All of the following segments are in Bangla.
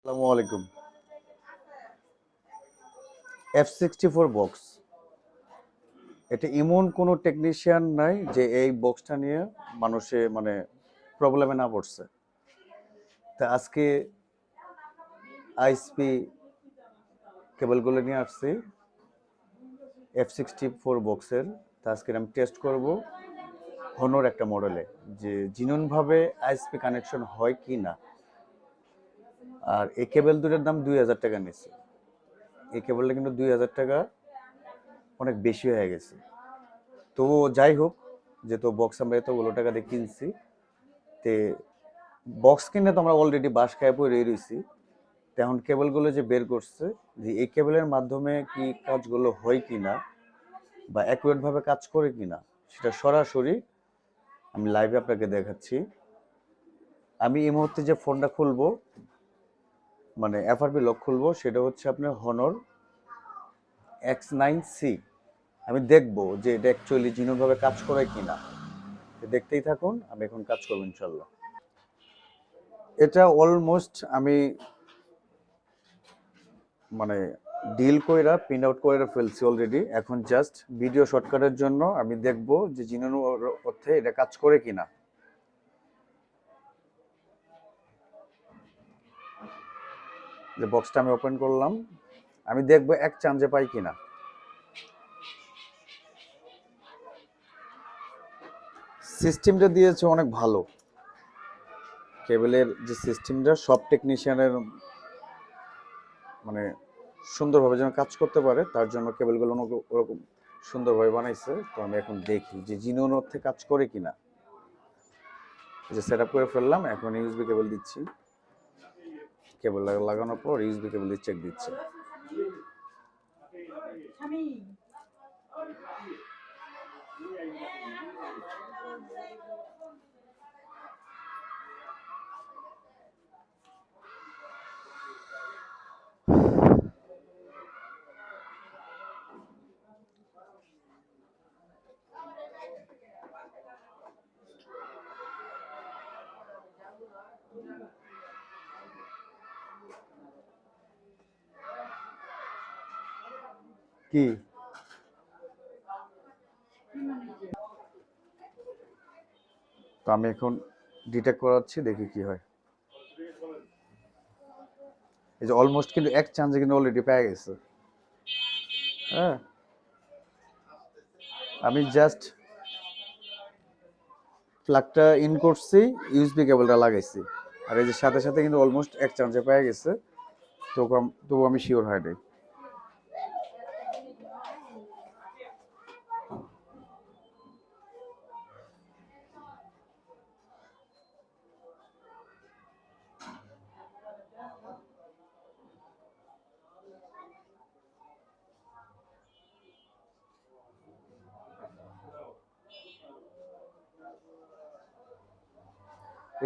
আসসালামু আলাইকুম। F64 বক্স, এটা এমন কোনো টেকনিশিয়ান নাই যে এই বক্সটা নিয়ে মানুষে মানে প্রবলেমে না পড়ছে। তা আজকে আইএসপি কেবলগুলো নিয়ে আসছি F64 বক্সের। তা আজকে আমি টেস্ট করব হনর একটা মডেলে যে জিনুইনভাবে আইএসপি কানেকশন হয় কি না। আর এই কেবল দুটোর দাম 2000 টাকা নিচ্ছে। এই কেবলটা কিন্তু 2000 টাকা অনেক বেশি হয়ে গেছে। তো যাই হোক, যেহেতু বক্স আমরা এতগুলো টাকা দিয়ে কিনছি, তে বক্স কিনে তো আমরা অলরেডি বাস খায় পরে রয়েছি। এখন কেবলগুলো যে বের করছে, যে এই কেবলের মাধ্যমে কি কাজগুলো হয় কিনা বা অ্যাকুরেটভাবে কাজ করে কিনা, সেটা সরাসরি আমি লাইভে আপনাকে দেখাচ্ছি। আমি এই মুহূর্তে যে ফোনটা খুলবো, মানে এফআরপি লক খুলবো, সেটা হচ্ছে আপনার হনর X9C। আমি দেখবো যে এটা অ্যাকচুয়ালি জিনুইনভাবে কাজ করে কিনা। দেখতেই থাকুন, আমি এখন কাজ করবো ইনশাল্লাহ। এটা অলমোস্ট আমি মানে ডিল কইরা প্রিন্ট আউট কইরা ফেলছি অলরেডি। এখন জাস্ট ভিডিও শর্টকাটের জন্য আমি দেখব যে জিনোর অর্থে এটা কাজ করে কিনা। যে বক্সটা আমি ওপেন করলাম, আমি দেখব এক চান্সে পাই কিনা। সিস্টেমটা দিয়েছে অনেক ভালো। কেবলের যে সিস্টেমটা সব টেকনিশিয়ানের মানে সুন্দরভাবে যেন কাজ করতে পারে, তার জন্য কেবলগুলো ওরকম সুন্দরভাবে বানাইছে। তো আমি এখন দেখি যে জিনোর অর্থে কাজ করে কিনা। যে সেট আপ করে ফেললাম, এখন ইউএসবি কেবল দিচ্ছি। কেবল লাগানোর পর ইউএসবি কেবল দিয়ে চেক দিচ্ছে। কি তো আমি এখন ডিটেক্ট করাচ্ছি, দেখি কি হয়। এই যে অলমোস্ট কিন্তু এক চান্সে কিন্তু অলরেডি পেয়ে গেছে। হ্যাঁ, আমি জাস্ট প্লাগটা ইন করছি, ইউএসবি কেবলটা লাগাইছি, আর এই যে সাথে সাথে কিন্তু অলমোস্ট এক চান্সে পেয়ে গেছে। তবু আমি শিওর হয় নাই।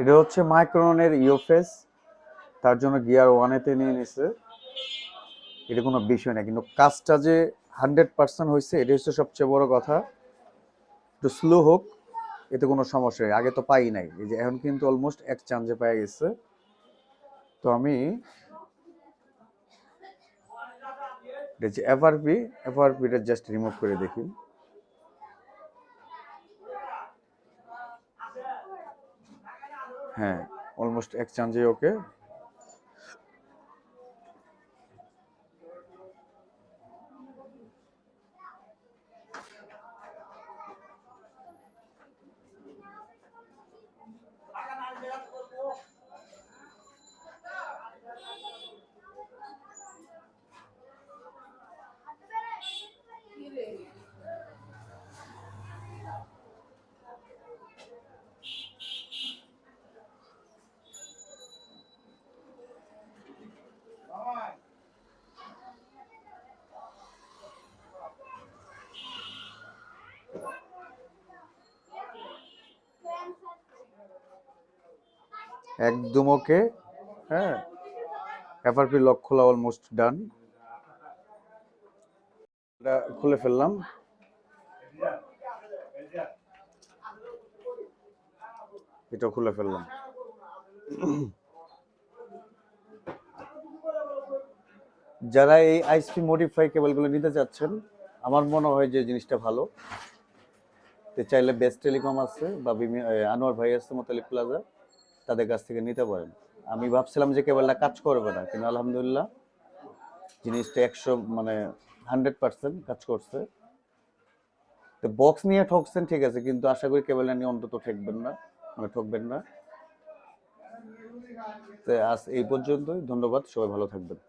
এটা হচ্ছে মাইক্রনের ইওফেস, তার জন্য গিয়ার ওয়ানেতে নিয়ে নিছে। এটা কোনো বিষয় না, কিন্তু কাজটা যে 100% হয়েছে, এটা হচ্ছে সবচেয়ে বড় কথা। একটু স্লো হোক, এতে কোনো সমস্যা নেই। আগে তো পাই নাই, এই যে এখন কিন্তু অলমোস্ট এক চান্সে পেয়ে গেছে। তো আমি এটা যে এফআরপিটা জাস্ট রিমুভ করে দেখি। হ্যাঁ, অলমোস্ট এক চান্সে ওকে। একদম ওকে। হ্যাঁ, এফআরপি লক খোলা অলমোস্ট ডান। এটা খুলে ফেললাম। এটা খুলে ফেললাম। যারা এই আইএসপি মডিফাই কেবলগুলো নিতে চাচ্ছেন, আমার মনে হয় যে জিনিসটা ভালো। তো চাইলে বেস্ট টেলিকম আছে বা আনোয়ার ভাই আছে মোতালিব প্লাজা, তাদের কাছ থেকে নিতে পারেন। আমি ভাবছিলাম যে কেবলটা কাজ করবে না, কিন্তু আলহামদুলিল্লাহ জিনিসটা 100% কাজ করছে। তো বক্স নিয়ে ঠকছেন ঠিক আছে, কিন্তু আশা করি কেবলটা নিয়ে অন্তত ঠকবেন না। তো আজ এই পর্যন্তই, ধন্যবাদ, সবাই ভালো থাকবেন।